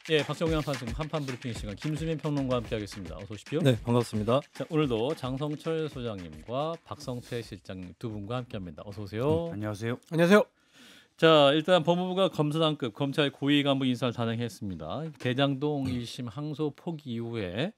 예, 박정우 판생 한판 브리핑 시간 김수민 평론가와 함께하겠습니다. 어서 오십시오. 네, 반갑습니다. 자, 오늘도 장성철 소장님과 박성태 실장님 두 분과 함께합니다. 어서 오세요. 안녕하세요. 안녕하세요. 자, 일단 법무부가 검사장급 검찰 고위 간부 인사를 단행했습니다. 대장동 1심 항소 포기 이후에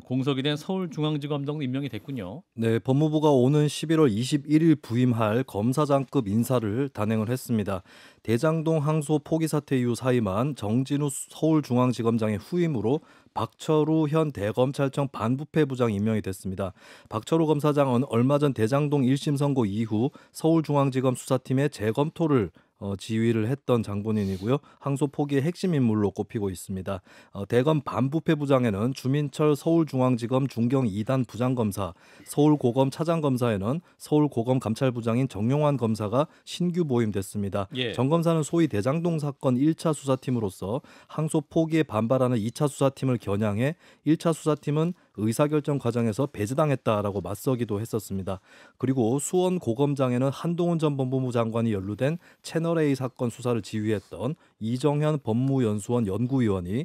공석이 된 서울중앙지검장 임명이 됐군요. 네, 법무부가 오는 11월 21일 부임할 검사장급 인사를 단행을 했습니다. 대장동 항소 포기 사태 이후 사임한 정진우 서울중앙지검장의 후임으로 박철우 현 대검찰청 반부패부장 임명이 됐습니다. 박철우 검사장은 얼마 전 대장동 1심 선고 이후 서울중앙지검 수사팀의 재검토를 지휘를 했던 장본인이고요. 항소 포기의 핵심 인물로 꼽히고 있습니다. 대검 반부패부장에는 주민철 서울중앙지검 중경 2단 부장검사, 서울고검 차장검사에는 서울고검 감찰부장인 정용환 검사가 신규 보임됐습니다. 예. 정 검사는 소위 대장동 사건 1차 수사팀으로서 항소 포기에 반발하는 2차 수사팀을 겨냥해 1차 수사팀은 의사결정 과정에서 배제당했다라고 맞서기도 했었습니다. 그리고 수원고검장에는 한동훈 전 법무부 장관이 연루된 채널A 사건 수사를 지휘했던 이정현 법무연수원 연구위원이,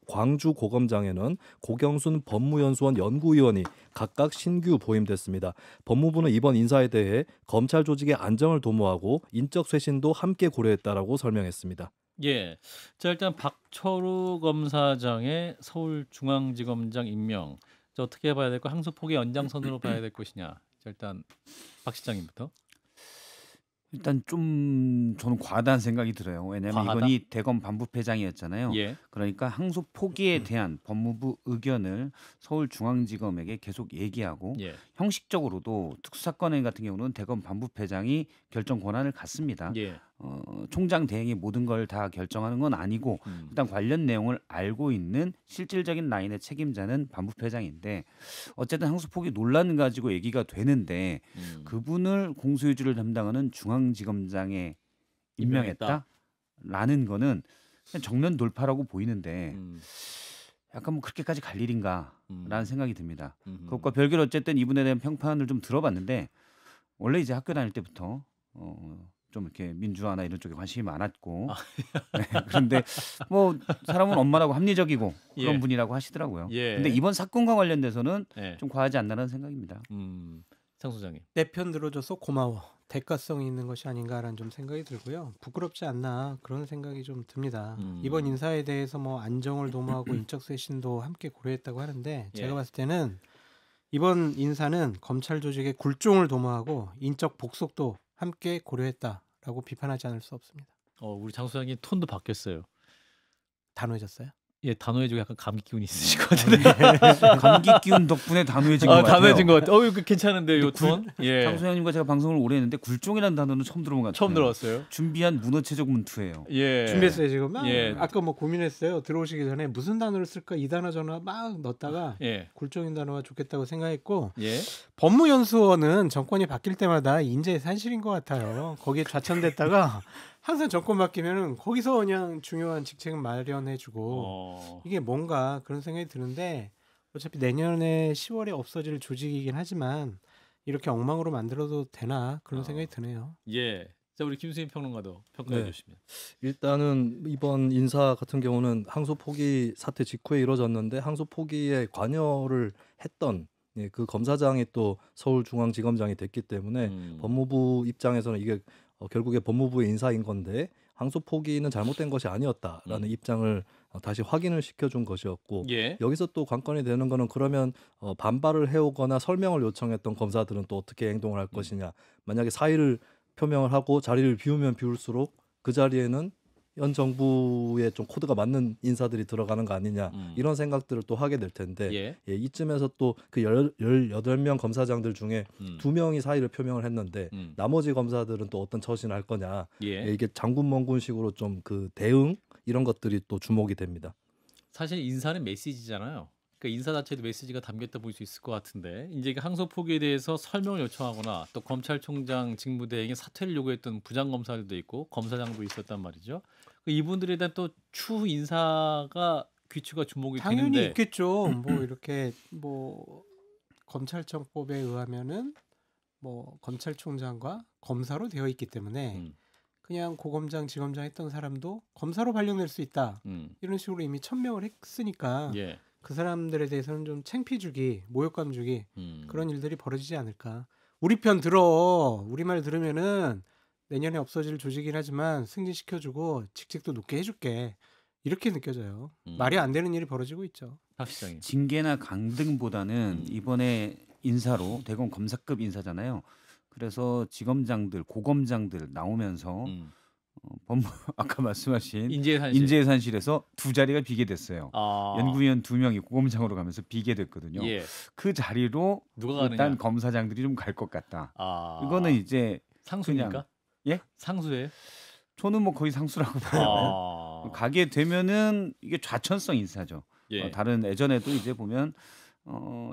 광주고검장에는 고경순 법무연수원 연구위원이 각각 신규 보임됐습니다. 법무부는 이번 인사에 대해 검찰 조직의 안정을 도모하고 인적 쇄신도 함께 고려했다라고 설명했습니다. 예. 자, 일단 박철우 검사장의 서울중앙지검장 임명. 저 어떻게 봐야 될까? 항소 포기 연장선으로 봐야 될 것이냐. 자, 일단 박 실장님부터. 일단 좀 저는 과하다는 생각이 들어요. 왜냐하면 과하다? 이번이 대검 반부패장이었잖아요. 예. 그러니까 항소 포기에 대한 법무부 의견을 서울중앙지검에게 계속 얘기하고 예. 형식적으로도 특수사건 같은 경우는 대검 반부패장이 결정 권한을 갖습니다. 예. 총장 대행이 모든 걸 다 결정하는 건 아니고 일단 관련 내용을 알고 있는 실질적인 라인의 책임자는 반부패장인데 어쨌든 항소 포기 논란 가지고 얘기가 되는데 그분을 공소유지를 담당하는 중앙지검장에 임명했다라는 거는 그냥 정면 돌파라고 보이는데 약간 뭐 그렇게까지 갈 일인가라는 생각이 듭니다. 그것과 별개로 어쨌든 이분에 대한 평판을 좀 들어봤는데 원래 이제 학교 다닐 때부터 좀 이렇게 민주화나 이런 쪽에 관심이 많았고 네, 그런데 뭐 사람은 엄마라고 합리적이고 그런 예. 분이라고 하시더라고요. 예. 근데 이번 사건과 관련돼서는 예. 좀 과하지 않나라는 생각입니다. 장 소장님. 내 편 들어줘서 고마워. 대가성이 있는 것이 아닌가라는 좀 생각이 들고요. 부끄럽지 않나 그런 생각이 좀 듭니다. 이번 인사에 대해서 뭐 안정을 도모하고 인적 쇄신도 함께 고려했다고 하는데 제가 예. 봤을 때는 이번 인사는 검찰 조직의 굴종을 도모하고 인적 복속도 함께 고려했다라고 비판하지 않을 수 없습니다. 우리 장 소장님 톤도 바뀌었어요. 단호해졌어요? 예, 단호해지고 약간 감기 기운이 있으실 것 같은데. 감기 기운 덕분에 단호해진 것 같아요. 단호해진 것 같아요. 이거 괜찮은데 요 톤. 예. 장소장님과 제가 방송을 오래 했는데 굴종이라는 단어는 처음 들어본 것 같아요. 처음 들어봤어요. 준비한 문어체적 문투예요. 예. 준비했어요 지금? 예. 아까 뭐 고민했어요. 들어오시기 전에 무슨 단어를 쓸까 이 단어 전화 막 넣었다가 예. 굴종인 단어가 좋겠다고 생각했고 예. 법무연수원은 정권이 바뀔 때마다 인재의 산실인 것 같아요. 거기에 좌천됐다가 항상 정권 바뀌면은 거기서 그냥 중요한 직책 마련해주고 이게 뭔가 그런 생각이 드는데 어차피 내년에 10월에 없어질 조직이긴 하지만 이렇게 엉망으로 만들어도 되나 그런 생각이 드네요. 예. 자, 우리 김수민 평론가도 평가해 네. 주시면. 일단은 이번 인사 같은 경우는 항소 포기 사태 직후에 이루어졌는데 항소 포기에 관여를 했던 그 검사장이 또 서울중앙지검장이 됐기 때문에 법무부 입장에서는 이게 결국에 법무부의 인사인 건데 항소 포기는 잘못된 것이 아니었다라는 입장을 다시 확인을 시켜준 것이었고 예. 여기서 또 관건이 되는 거는 그러면 반발을 해오거나 설명을 요청했던 검사들은 또 어떻게 행동을 할 것이냐. 만약에 사의를 표명을 하고 자리를 비우면 비울수록 그 자리에는 현 정부의 좀 코드가 맞는 인사들이 들어가는 거 아니냐 이런 생각들을 또 하게 될 텐데 예. 이쯤에서 또 그 18명 검사장들 중에 2명이 사의를 표명을 했는데 나머지 검사들은 또 어떤 처신을 할 거냐 예. 이게 장군멍군식으로 좀 그 대응 이런 것들이 또 주목이 됩니다. 사실 인사는 메시지잖아요. 그러니까 인사 자체도 메시지가 담겼다 볼 수 있을 것 같은데 이제 항소 포기에 대해서 설명을 요청하거나 또 검찰총장 직무대행이 사퇴를 요구했던 부장검사들도 있고 검사장도 있었단 말이죠. 이분들에 대한 또 추후 인사가 귀추가 주목이 당연히 되는데 있겠죠. 뭐 이렇게 뭐 검찰청법에 의하면은 뭐 검찰총장과 검사로 되어 있기 때문에 그냥 고검장, 지검장 했던 사람도 검사로 발령될 수 있다. 이런 식으로 이미 천명을 했으니까 예. 그 사람들에 대해서는 좀 창피 주기, 모욕감 주기 그런 일들이 벌어지지 않을까. 우리 편 들어. 우리 말 들으면은 내년에 없어질 조직이긴 하지만 승진시켜주고 직책도 높게 해줄게. 이렇게 느껴져요. 말이 안 되는 일이 벌어지고 있죠. 박 시장님. 징계나 강등보다는 이번에 인사로 대검 검사급 인사잖아요. 그래서 지검장들, 고검장들 나오면서 법무 아까 말씀하신 인재산실. 인재산실에서 두 자리가 비게 됐어요. 아. 연구위원 2명이 고검장으로 가면서 비게 됐거든요. 예. 그 자리로 누가 일단 가느냐? 검사장들이 좀 갈 것 같다. 아. 이거는 이제 상수니까? 그냥- 예? 상수예요? 저는 뭐 거의 상수라고 봐요. 아. 가게 되면은 이게 좌천성 인사죠. 예. 다른 예전에도 이제 보면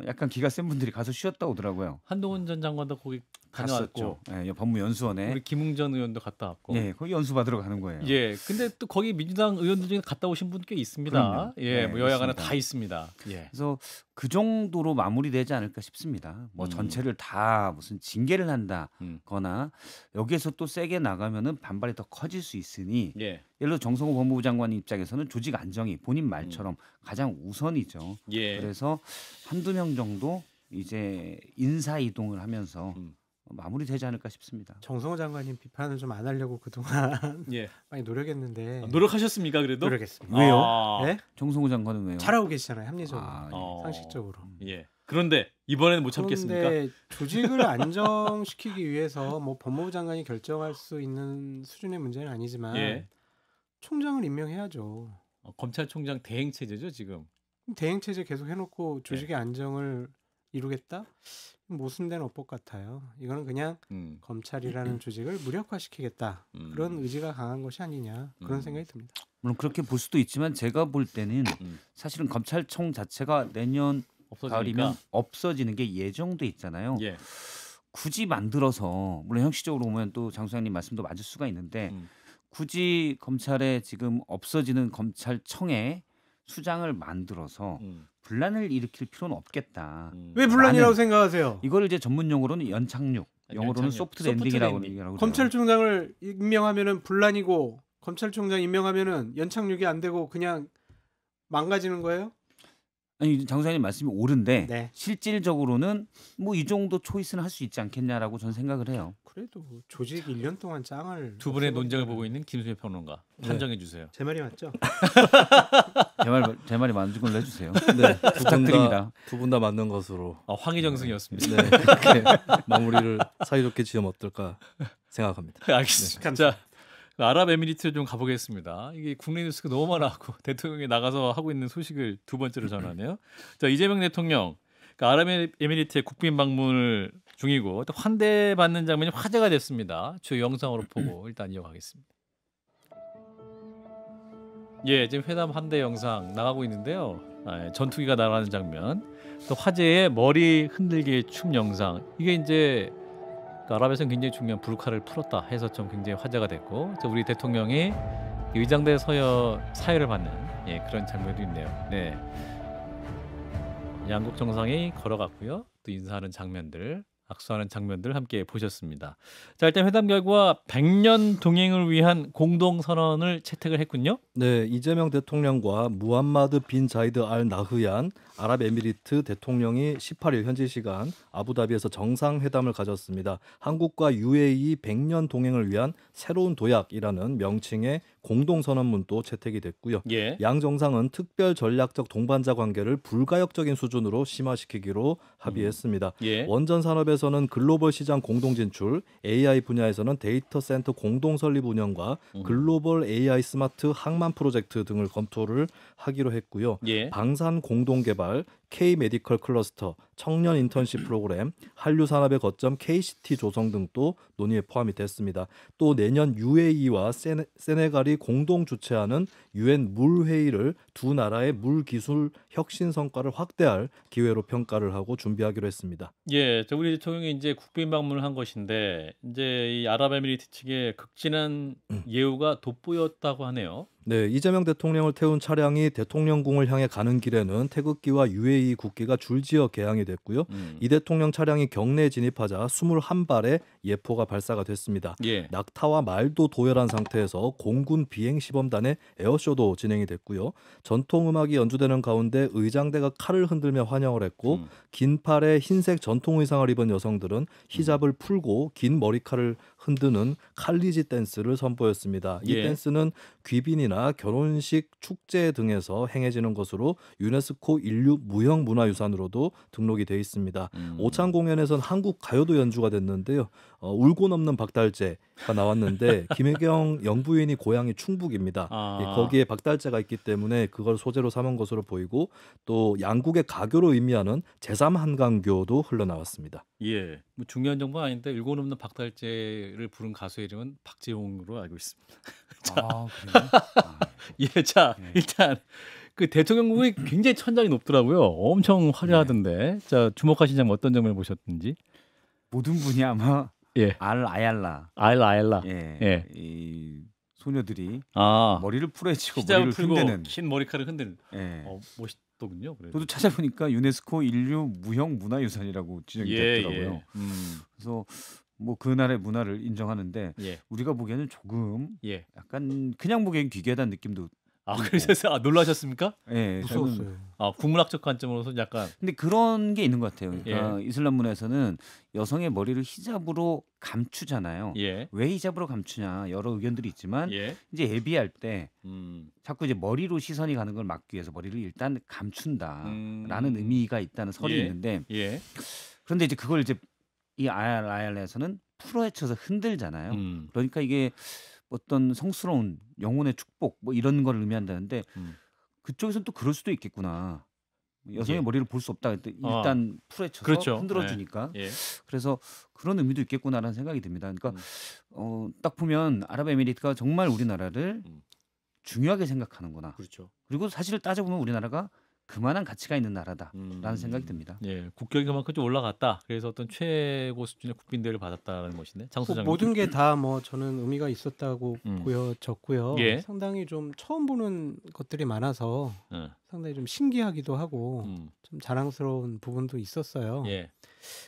약간 기가 센 분들이 가서 쉬었다 오더라고요. 한동훈 전 장관도 거기 다녀왔고, 갔었죠. 예, 법무연수원에. 우리 김웅전 의원도 갔다 왔고. 예, 거기 연수 받으러 가는 거예요. 예. 근데 또 거기 민주당 의원들 중에 갔다 오신 분 꽤 있습니다. 그럼요. 예. 네, 뭐 여야간에 있습니다. 다 있습니다. 예. 그래서 그 정도로 마무리되지 않을까 싶습니다. 뭐 전체를 다 무슨 징계를 한다거나 여기에서 또 세게 나가면은 반발이 더 커질 수 있으니 예. 예를 들어 정성호 법무부 장관 입장에서는 조직 안정이 본인 말처럼 가장 우선이죠. 예. 그래서 한두 명 정도 이제 인사 이동을 하면서 음. 마무리되지 않을까 싶습니다. 정성호 장관님 비판을 좀 안 하려고 그동안 예. 많이 노력했는데 노력하셨습니까, 그래도? 노력했습니다. 왜요? 아. 네? 정성호 장관은 왜요? 잘하고 계시잖아요. 합리적으로, 아, 예. 상식적으로. 예. 그런데 이번에는 못 참겠습니까? 그런데 조직을 안정시키기 위해서 뭐 법무부 장관이 결정할 수 있는 수준의 문제는 아니지만 예. 총장을 임명해야죠. 검찰총장 대행 체제죠, 지금. 대행 체제 계속 해놓고 조직의 안정을 이루겠다? 모순된 어법 같아요. 이거는 그냥 검찰이라는 조직을 무력화시키겠다. 그런 의지가 강한 것이 아니냐 그런 생각이 듭니다. 물론 그렇게 볼 수도 있지만 제가 볼 때는 사실은 검찰청 자체가 내년 가을이면 없어지니까. 없어지는 게 예정돼 있잖아요. 예. 굳이 만들어서 물론 형식적으로 보면 또 장 소장님 말씀도 맞을 수가 있는데 굳이 검찰에 지금 없어지는 검찰청에 수장을 만들어서 분란을 일으킬 필요는 없겠다. 왜 분란이라고 나는 생각하세요? 이걸 이제 전문 용어로는 연착륙, 영어로는 연착륙, 소프트 소프트 랜딩이라고 랜딩. 얘기하고 검찰총장을 임명하면은 분란이고 검찰총장 임명하면은 연착륙이 안 되고 그냥 망가지는 거예요? 아니 장 소장님 말씀이 옳은데 네. 실질적으로는 뭐 이 정도 초이스는 할 수 있지 않겠냐라고 저는 생각을 해요. 그래도 조직 1년 동안 짱을 두 분의 없애버리면- 논쟁을 보고 있는 김수혜 평론가 판정해 주세요. 제 말이 맞죠? 제 말이 맞은 걸로 해주세요. 네, 부탁드립니다. 두 분 다 맞는 것으로 황희정승이었습니다. 네, 이렇게 마무리를 사이좋게 지으면 어떨까 생각합니다. 알겠습니다. 자, 아랍에미리트 좀 가보겠습니다. 이게 국내 뉴스가 너무 많아갖고 대통령이 나가서 하고 있는 소식을 두 번째로 전하네요. 자, 이재명 대통령 아랍에미리트의 국빈 방문을 중이고 또 환대받는 장면이 화제가 됐습니다. 주요 영상으로 보고 일단 이어가겠습니다. 예, 지금 회담 환대 영상 나가고 있는데요. 전투기가 날아가는 장면, 또 화제의 머리 흔들기의 춤 영상. 이게 이제 아랍에서는 굉장히 중요한 불카를 풀었다 해서 좀 굉장히 화제가 됐고, 또 우리 대통령이 의장대 서여 사회를 받는 그런 장면도 있네요. 네, 양국 정상이 걸어갔고요. 또 인사하는 장면들, 악수하는 장면들 함께 보셨습니다. 자, 일단 회담 결과 100년 동행을 위한 공동 선언을 채택을 했군요. 네, 이재명 대통령과 무함마드 빈 자이드 알 나흐얀 아랍에미리트 대통령이 18일 현지 시간 아부다비에서 정상회담을 가졌습니다. 한국과 UAE 100년 동행을 위한 새로운 도약이라는 명칭의 공동선언문도 채택이 됐고요. 예. 양 정상은 특별 전략적 동반자 관계를 불가역적인 수준으로 심화시키기로 합의했습니다. 예. 원전 산업에서는 글로벌 시장 공동 진출, AI 분야에서는 데이터 센터 공동 설립 운영과 글로벌 AI 스마트 항만 프로젝트 등을 검토를 하기로 했고요. 예. 방산 공동 개발, K 메디컬 클러스터, 청년 인턴십 프로그램, 한류 산업의 거점 KCT 조성 등도 논의에 포함이 됐습니다. 또 내년 UAE와 세네갈이 공동 주최하는 UN 물 회의를 두 나라의 물 기술 혁신 성과를 확대할 기회로 평가를 하고 준비하기로 했습니다. 예, 저 우리 대통령이 이제 국빈 방문을 한 것인데 이제 이 아랍에미리트 측의 극진한 예우가 돋보였다고 하네요. 네, 이재명 대통령을 태운 차량이 대통령궁을 향해 가는 길에는 태극기와 UAE 국기가 줄지어 개항이 됐고요. 이 대통령 차량이 경내에 진입하자 21발의 예포가 발사가 됐습니다. 예. 낙타와 말도 도열한 상태에서 공군 비행시범단의 에어쇼도 진행이 됐고요. 전통음악이 연주되는 가운데 의장대가 칼을 흔들며 환영을 했고 긴 팔에 흰색 전통 의상을 입은 여성들은 히잡을 풀고 긴 머리칼을 흔드는 칼리지 댄스를 선보였습니다. 이 예. 댄스는 귀빈이나 결혼식, 축제 등에서 행해지는 것으로 유네스코 인류 무형문화유산으로도 등록이 돼 있습니다. 오찬 공연에선 한국 가요도 연주가 됐는데요. 울고 넘는 박달재가 나왔는데 김혜경 영부인이 고향이 충북입니다. 아. 예, 거기에 박달재가 있기 때문에 그걸 소재로 삼은 것으로 보이고 또 양국의 가교로 의미하는 제3한강교도 흘러나왔습니다. 예. 뭐 중요한 정보는 아닌데 일곱 없는 박달재를 부른 가수의 이름은 박재홍으로 알고 있습니다. 아, 그래요? 예, 자 네. 일단 그 대통령궁이 굉장히 천장이 높더라고요. 엄청 화려하던데. 자 주목하신 점 어떤 점을 보셨는지. 모든 분이 아마 예. 아얄라 아일라. 예. 예. 이 소녀들이 아. 머리를 풀어헤치고 히잡을 머리를 풀고 흔드는 긴 머리카락을 흔드는. 예. 멋있더군요. 그래도. 저도 찾아보니까 유네스코 인류 무형문화유산이라고 지정이 됐더라고요. 예. 그래서 뭐 그 나라의 문화를 인정하는데 예. 우리가 보기에는 조금 예. 약간 그냥 보기엔 귀괴하다는 느낌도 아 그래서 놀라셨습니까? 예, 저는 무서웠어요. 아 국문학적 관점으로서 약간 근데 그런 게 있는 것 같아요. 그러니까 이슬람 문화에서는 여성의 머리를 히잡으로 감추잖아요. 예. 왜 히잡으로 감추냐 여러 의견들이 있지만 예. 이제 예비할 때 음. 자꾸 이제 머리로 시선이 가는 걸 막기 위해서 머리를 일단 감춘다라는 의미가 있다는 설이 예. 있는데 예. 그런데 이제 그걸 이제 이 아얄라에서는 풀어헤쳐서 흔들잖아요. 그러니까 이게 어떤 성스러운 영혼의 축복 뭐 이런 걸 의미한다는데 그쪽에서는 또 그럴 수도 있겠구나. 여성의 예. 머리를 볼 수 없다. 일단 풀어헤쳐서 그렇죠. 흔들어 주니까. 예. 그래서 그런 의미도 있겠구나라는 생각이 듭니다. 그러니까 딱 보면 아랍에미리트가 정말 우리나라를 중요하게 생각하는구나. 그렇죠. 그리고 사실 따져보면 우리나라가 그만한 가치가 있는 나라다라는 생각이 듭니다. 예, 국격이 그만큼 좀 올라갔다. 그래서 어떤 최고 수준의 국빈대를 받았다라는 것이네. 장 소장님. 모든 게 다 뭐 저는 의미가 있었다고 보여졌고요. 예. 상당히 좀 처음 보는 것들이 많아서 상당히 좀 신기하기도 하고 좀 자랑스러운 부분도 있었어요. 예.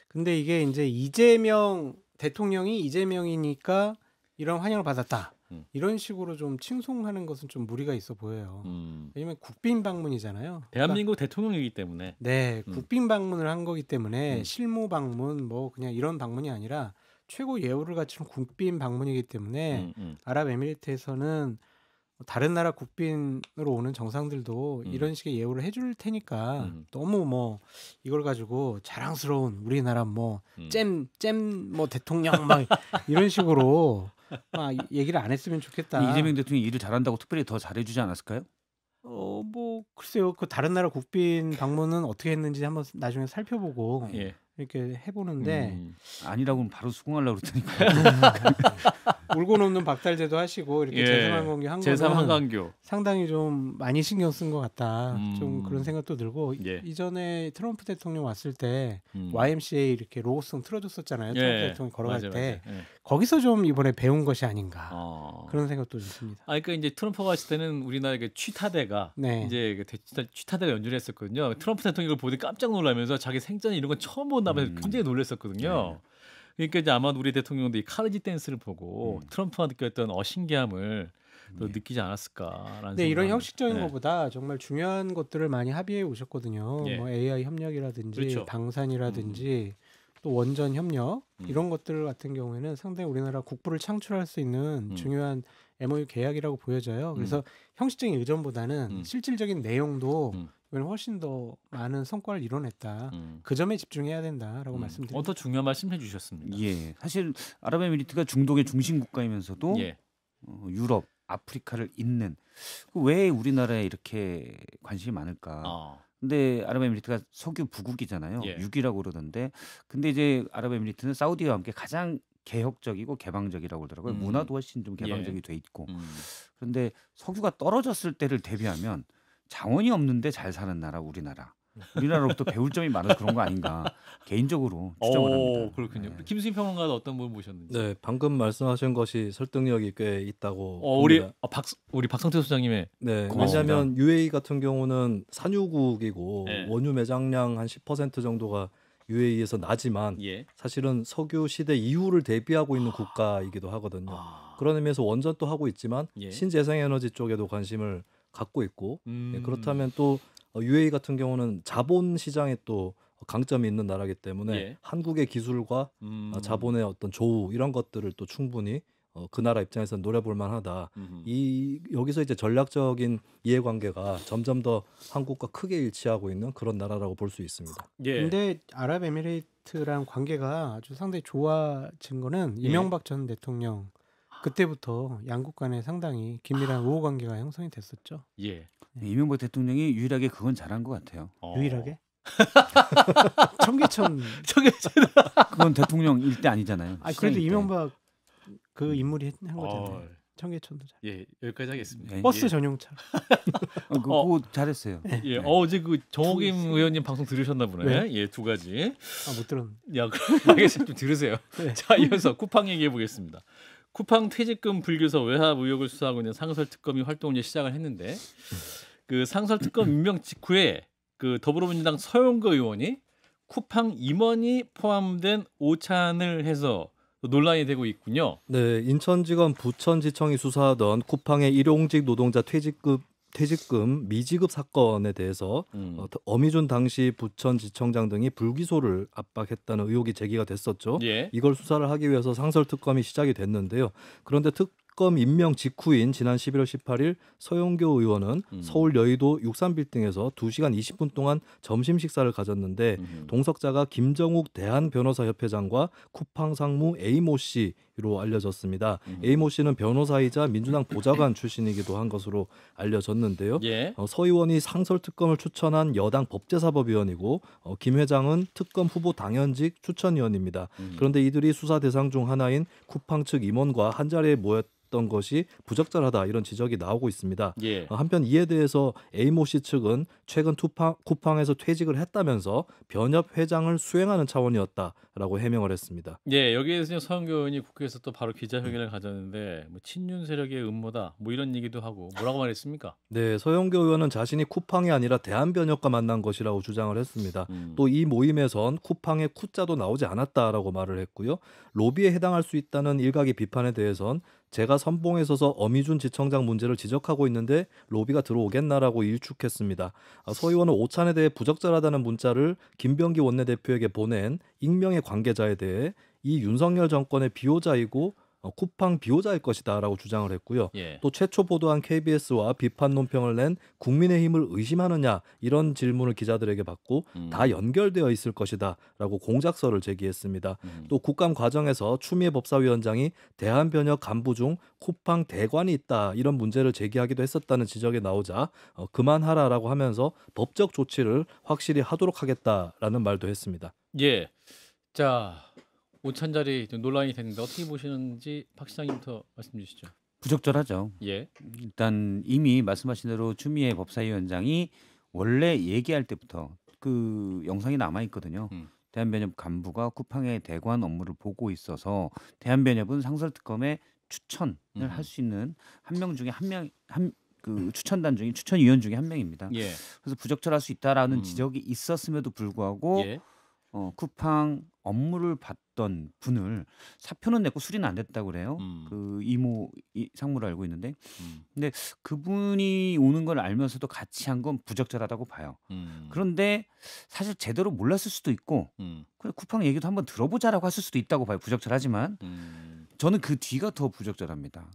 근데 이게 이제 이재명 대통령이 이재명이니까 이런 환영을 받았다. 이런 식으로 좀 칭송하는 것은 좀 무리가 있어 보여요. 왜냐면 국빈 방문이잖아요. 대한민국 대통령이기 때문에. 네, 국빈 방문을 한 거기 때문에 실무 방문 뭐 그냥 이런 방문이 아니라 최고 예우를 갖추는 국빈 방문이기 때문에 아랍에미리트에서는 다른 나라 국빈으로 오는 정상들도 이런 식의 예우를 해줄 테니까 너무 뭐 이걸 가지고 자랑스러운 우리나라 뭐 잼 뭐 대통령 막 이런 식으로 막 얘기를 안 했으면 좋겠다. 이재명 대통령이 일을 잘한다고 특별히 더 잘해주지 않았을까요? 뭐 글쎄요. 그 다른 나라 국빈 방문은 어떻게 했는지 한번 나중에 살펴보고 예. 이렇게 해보는데 아니라고 하면 바로 수긍하려고 그러더니까. 울고 넘는 박달재도 하시고 이렇게 예. 제3항공기 한 거는 제3한강교. 상당히 좀 많이 신경 쓴 것 같다. 좀 그런 생각도 들고 예. 이전에 트럼프 대통령 왔을 때 YMCA 이렇게 로고송 틀어줬었잖아요. 트럼프 예. 대통령 걸어갈 맞아요, 때 맞아요. 예. 거기서 좀 이번에 배운 것이 아닌가 그런 생각도 좀 듭니다. 아, 그러니까 이제 트럼프가 왔을 때는 우리나라의 취타대가 네. 이제 취타대가 연주를 했었거든요. 트럼프 대통령을 보니 깜짝 놀라면서 자기 생전에 이런 건 처음 본다면서 굉장히 놀랐었거든요. 그러니까 이제 아마 우리 대통령도 이 카르지 댄스를 보고 트럼프가 느꼈던 신기함을 또 느끼지 않았을까라는. 네, 이런 생각을 형식적인 합니다. 것보다 정말 중요한 것들을 많이 합의해 오셨거든요. 예. 뭐 AI 협력이라든지 그렇죠. 방산이라든지 또 원전 협력 이런 것들 같은 경우에는 상당히 우리나라 국부를 창출할 수 있는 중요한 MOU 계약이라고 보여져요. 그래서 형식적인 의전보다는 실질적인 내용도 이건 훨씬 더 많은 성과를 이뤄냈다. 그 점에 집중해야 된다라고 말씀드립니다. 더 중요한 말씀 해주셨습니다. 예, 사실 아랍에미리트가 중동의 중심 국가이면서도 예. 유럽, 아프리카를 잇는 왜 우리나라에 이렇게 관심이 많을까? 근데 아랍에미리트가 석유 부국이잖아요. 예. 6위라고 그러던데, 근데 이제 아랍에미리트는 사우디와 함께 가장 개혁적이고 개방적이라고 그러더라고요. 문화도 훨씬 좀 개방적이 돼 있고. 그런데 석유가 떨어졌을 때를 대비하면 자원이 없는데 잘 사는 나라 우리나라. 우리나라로부터 배울 점이 많아서 그런 거 아닌가 개인적으로 추정을 합니다. 그렇군요. 네. 김수인 평론가는 어떤 부분 보셨는지. 네, 방금 말씀하신 것이 설득력이 꽤 있다고 우리 봅니다. 우리 박성태 소장님의 네, 고맙습니다. 왜냐하면 UAE 같은 경우는 산유국이고 네. 원유 매장량 한 10% 정도가 UAE에서 나지만 예. 사실은 석유 시대 이후를 대비하고 있는 국가이기도 하거든요. 그런 의미에서 원전도 하고 있지만 예. 신재생에너지 쪽에도 관심을 갖고 있고 음. 그렇다면 또 UAE 같은 경우는 자본 시장에 또 강점이 있는 나라이기 때문에 예. 한국의 기술과 자본의 어떤 조우 이런 것들을 또 충분히 그 나라 입장에서 노려볼 만하다. 여기서 이제 전략적인 이해관계가 점점 더 한국과 크게 일치하고 있는 그런 나라라고 볼 수 있습니다. 예. 근데 아랍에미레이트랑 관계가 아주 상당히 좋아진 거는 예. 이명박 전 대통령 그때부터 양국 간에 상당히 긴밀한 우호 관계가 형성이 됐었죠. 예. 이명박 대통령이 유일하게 그건 잘한 것 같아요. 유일하게 청계천. 그건 대통령 일대 아니잖아요. 그래도 시장일 때. 이명박 그 인물이 한 거잖아요. 어, 청계천도 잘. 예, 여기까지 하겠습니다. 예. 버스 전용차. 그거 잘했어요. 예. 네. 어제 그 정호김 의원님 방송 들으셨나 보네. 왜? 예, 두 가지. 못 들었는데. 야, 알겠어요. 좀 들으세요. 네. 자, 이어서 쿠팡 얘기해 보겠습니다. 쿠팡 퇴직금 불교서 외압 의혹을 수사하고 있는 상설특검이 활동을 이제 시작을 했는데 그 상설특검 임명 직후에 그 더불어민주당 서영거 의원이 쿠팡 임원이 포함된 오찬을 해서 논란이 되고 있군요. 네, 인천지검 부천지청이 수사하던 쿠팡의 일용직 노동자 퇴직금 미지급 사건에 대해서 어미준 당시 부천지청장 등이 불기소를 압박했다는 의혹이 제기가 됐었죠. 예. 이걸 수사를 하기 위해서 상설특검이 시작이 됐는데요. 그런데 특검 임명 직후인 지난 11월 18일 서영교 의원은 서울 여의도 63빌딩에서 2시간 20분 동안 점심 식사를 가졌는데 동석자가 김정욱 대한변호사협회장과 쿠팡 상무 A모 씨로 알려졌습니다. A모 씨는 변호사이자 민주당 보좌관 출신이기도 한 것으로 알려졌는데요. 예. 서 의원이 상설특검을 추천한 여당 법제사법위원이고 김 회장은 특검 후보 당연직 추천위원입니다. 그런데 이들이 수사 대상 중 하나인 쿠팡 측 임원과 한자리에 모였던 것이 부적절하다 이런 지적이 나오고 있습니다. 예. 한편 이에 대해서 A모 씨 측은 최근 쿠팡에서 퇴직을 했다면서 변협 회장을 수행하는 차원이었다라고 해명을 했습니다. 예, 여기에서 서영교 의원이 국회에서 또 바로 기자회견을 가졌는데 뭐 친윤 세력의 음모다 뭐 이런 얘기도 하고 뭐라고 말했습니까? 네, 서영교 의원은 자신이 쿠팡이 아니라 대한변협과 만난 것이라고 주장을 했습니다. 또 이 모임에선 쿠팡의 쿠자도 나오지 않았다라고 말을 했고요. 로비에 해당할 수 있다는 일각의 비판에 대해선 제가 선봉에 서서 어미준 지청장 문제를 지적하고 있는데 로비가 들어오겠나라고 일축했습니다. 서 의원은 오찬에 대해 부적절하다는 문자를 김병기 원내대표에게 보낸 익명의 관계자에 대해 이 윤석열 정권의 비호자이고 쿠팡 비호자일 것이다라고 주장을 했고요. 예. 또 최초 보도한 KBS와 비판 논평을 낸 국민의힘을 의심하느냐 이런 질문을 기자들에게 받고 다 연결되어 있을 것이다라고 공작설을 제기했습니다. 또 국감 과정에서 추미애 법사위원장이 대한변협 간부 중 쿠팡 대관이 있다 이런 문제를 제기하기도 했었다는 지적이 나오자 그만하라라고 하면서 법적 조치를 확실히 하도록 하겠다라는 말도 했습니다. 예. 자, 오찬 자리 좀 논란이 됐는데 어떻게 보시는지 박 시장님부터 말씀 주시죠. 부적절하죠. 예. 일단 이미 말씀하신 대로 추미애 법사위원장이 원래 얘기할 때부터 그 영상이 남아 있거든요. 대한변협 간부가 쿠팡의 대관 업무를 보고 있어서 대한변협은 상설특검에 추천을 할 수 있는 한 명 중에 그 추천단 중에 추천위원 중에 한 명입니다. 예. 그래서 부적절할 수 있다라는 지적이 있었음에도 불구하고 예. 쿠팡 업무를 받던 분을 사표는 냈고 수리는 안 됐다고 그래요. 그 이모 상무를 알고 있는데, 근데 그분이 오는 걸 알면서도 같이 한 건 부적절하다고 봐요. 그런데 사실 제대로 몰랐을 수도 있고, 그래 쿠팡 얘기도 한번 들어보자라고 했을 수도 있다고 봐요. 부적절하지만 저는 그 뒤가 더 부적절합니다.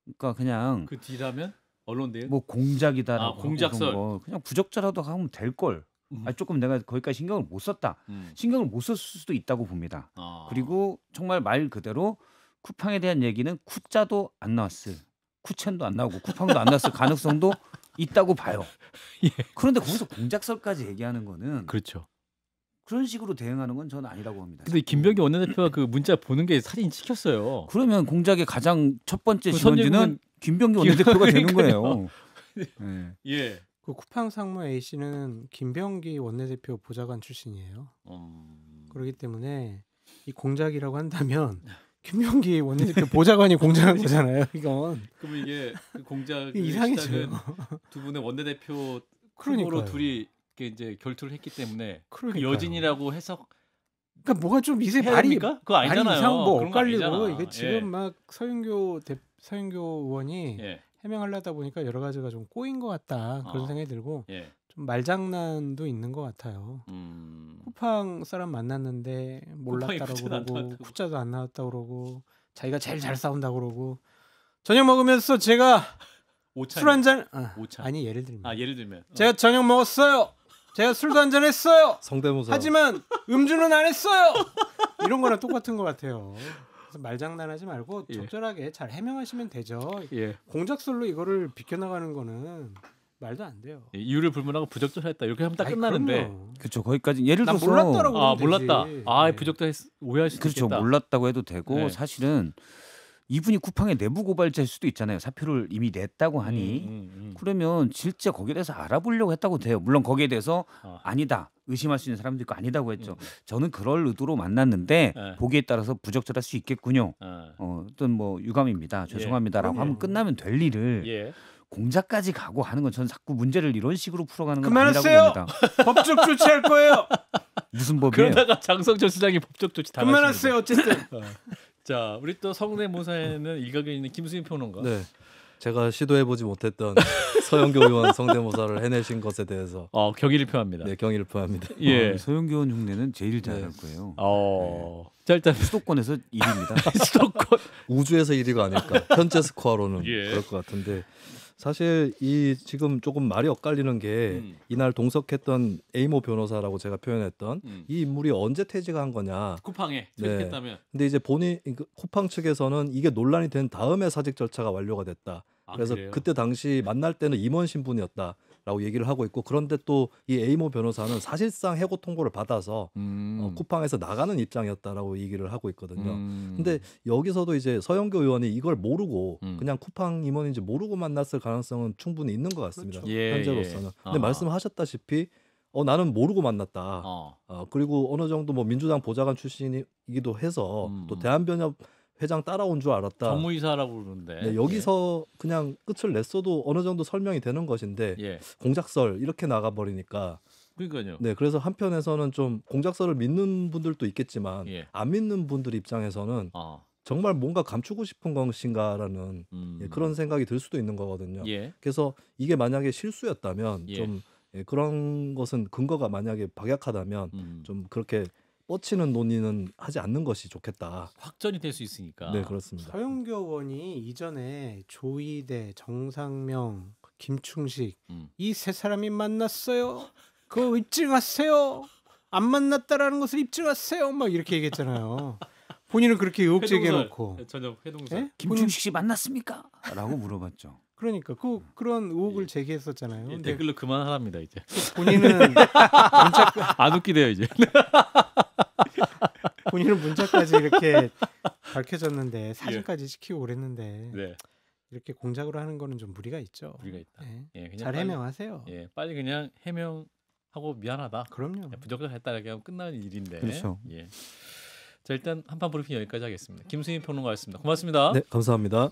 그러니까 그냥 그 뒤라면 언론들 뭐 공작이다라고 공작설. 하고 그런 거 그냥 부적절하다고 하면 될 걸. 조금 내가 거기까지 신경을 못 썼다. 신경을 못 썼을 수도 있다고 봅니다. 그리고 정말 말 그대로 쿠팡에 대한 얘기는 쿠자도 안 나왔을, 쿠첸도 안 나오고 쿠팡도 안 나왔을 가능성도 있다고 봐요. 예. 그런데 거기서 공작설까지 얘기하는 거는 그렇죠. 그런 식으로 대응하는 건 저는 아니라고 봅니다. 근데 김병기 원내대표가 그 문자 보는 게 사진 찍혔어요. 그러면 공작의 가장 첫 번째 그 지원주는 김병기 원내대표가 되는 그러니까요. 거예요. 네. 예. 그 쿠팡 상무 A 씨는 김병기 원내대표 보좌관 출신이에요. 그렇기 때문에 이 공작이라고 한다면 김병기 원내대표 보좌관이 공작한 거잖아요. 이건. 그럼 이게 그 공작의 이상해져요. 시작은 두 분의 원내대표 후보로 그러니까요. 둘이 이렇게 이제 결투를 했기 때문에 그 그러니까요. 여진이라고 해석 그러니까 뭐가 좀 이제 해야 말이 됩니까? 그거 말이 아니잖아요. 이상 뭐 그런 거 엇갈리고 아니잖아. 이게 지금 예. 막 서윤교 의원이 예. 해명하려다 보니까 여러 가지가 좀 꼬인 것 같다 그런 생각이 들고 예. 좀 말장난도 있는 것 같아요. 쿠팡 사람 만났는데 몰랐다고 쿠팡이 그러고 쿠자도 안 나왔다 그러고 자기가 제일 잘 싸운다 그러고 저녁 먹으면서 제가 술 한 잔 오찬. 아니 예를 들면 예를 들면 제가 저녁 먹었어요. 제가 술도 한 잔 했어요. 성대모사. 하지만 음주는 안 했어요. 이런 거랑 똑같은 것 같아요. 그래서 말장난하지 말고 예. 적절하게 잘 해명하시면 되죠. 예. 공작설로 이거를 비껴나가는 거는 말도 안 돼요. 예, 이유를 불문하고 부적절했다 이렇게 하면 딱 아이, 끝나는데 그럼요. 그렇죠. 거기까지 예를 난 들어서 몰랐다라고 그러면 몰랐다. 되지. 아 네. 부적절했 오해할 수도 그렇죠. 있겠다. 몰랐다고 해도 되고 네. 사실은 이분이 쿠팡의 내부 고발자일 수도 있잖아요. 사표를 이미 냈다고 하니 그러면 실제 거기에 대해서 알아보려고 했다고 돼요. 물론 거기에 대해서 아니다 의심할 수 있는 사람도 있고 아니다고 했죠. 저는 그럴 의도로 만났는데 네. 보기에 따라서 부적절할 수 있겠군요. 어떤 뭐 유감입니다. 죄송합니다라고 그럼요. 하면 끝나면 될 일을 예. 공작까지 가고 하는 건 저는 자꾸 문제를 이런 식으로 풀어가는 건 그만하세요. 아니라고 봅니다. 법적 조치할 거예요. 무슨 법이에요? 그러다가 장성철 수장이 법적 조치 당하시는 그만하세요. 어쨌든 자, 우리 또 성대모사에는 일각에 있는 김수인 평론가. 네. 제가 시도해보지 못했던 서영교 의원 성대모사를 해내신 것에 대해서 경의를 표합니다. 네, 경의를 표합니다. 예. 소영교 의원 흉내는 제일 잘할 거예요. 자, 일단 수도권에서 1위입니다. 수도권 우주에서 1위가 아닐까. 현재 스코어로는 예. 그럴 것 같은데 사실 이 지금 조금 말이 엇갈리는 게 이날 동석했던 에이모 변호사라고 제가 표현했던 이 인물이 언제 퇴직한 거냐. 쿠팡에 네. 퇴직했다면. 근데 이제 쿠팡 측에서는 이게 논란이 된 다음에 사직 절차가 완료가 됐다. 그래서 그래요? 그때 당시 만날 때는 임원 신분이었다라고 얘기를 하고 있고 그런데 또 이 에이모 변호사는 사실상 해고 통보를 받아서 쿠팡에서 나가는 입장이었다라고 얘기를 하고 있거든요. 근데 여기서도 이제 서영교 의원이 이걸 모르고 그냥 쿠팡 임원인지 모르고 만났을 가능성은 충분히 있는 것 같습니다. 그렇죠. 예, 현재로서는. 예. 근데 말씀하셨다시피 나는 모르고 만났다. 그리고 어느 정도 뭐 민주당 보좌관 출신이기도 해서 또 대한변협 회장 따라온 줄 알았다. 전무이사라고 그러는데. 네, 여기서 그냥 끝을 냈어도 어느 정도 설명이 되는 것인데 예. 공작설 이렇게 나가버리니까 그러니까요. 네, 그래서 한편에서는 좀 공작설을 믿는 분들도 있겠지만 예. 안 믿는 분들 입장에서는 정말 뭔가 감추고 싶은 것인가라는 그런 생각이 들 수도 있는 거거든요. 예. 그래서 이게 만약에 실수였다면 예. 좀 그런 것은 근거가 만약에 박약하다면 좀 그렇게 뻗치는 논의는 하지 않는 것이 좋겠다. 확전이 될 수 있으니까. 네, 그렇습니다. 서영교 의원이 이전에 조이대, 정상명, 김충식 이 세 사람이 만났어요. 그거 입증하세요. 안 만났다라는 것을 입증하세요. 막 이렇게 얘기했잖아요. 본인은 그렇게 의혹 제기해놓고. 저녁 회동설. 예? 김충식 씨 만났습니까? 라고 물어봤죠. 그러니까 그런 의혹을 제기했었잖아요. 예, 근데 댓글로 그만하랍니다 이제. 본인은 안 웃기대요 이제. 문자까지 이렇게 밝혀졌는데 사진까지 시키고 그랬는데 네. 이렇게 공작으로 하는 거는 좀 무리가 있죠. 우리가 있다. 예. 예, 그냥 잘 빨리- 해명하세요. 예, 빨리 그냥 해명하고 미안하다. 그럼요. 부적절했다 이렇게 하면 끝나는 일인데. 그렇죠. 예. 자 일단 한판 브리핑 여기까지 하겠습니다. 김수인 평론가였습니다. 고맙습니다. 네, 감사합니다.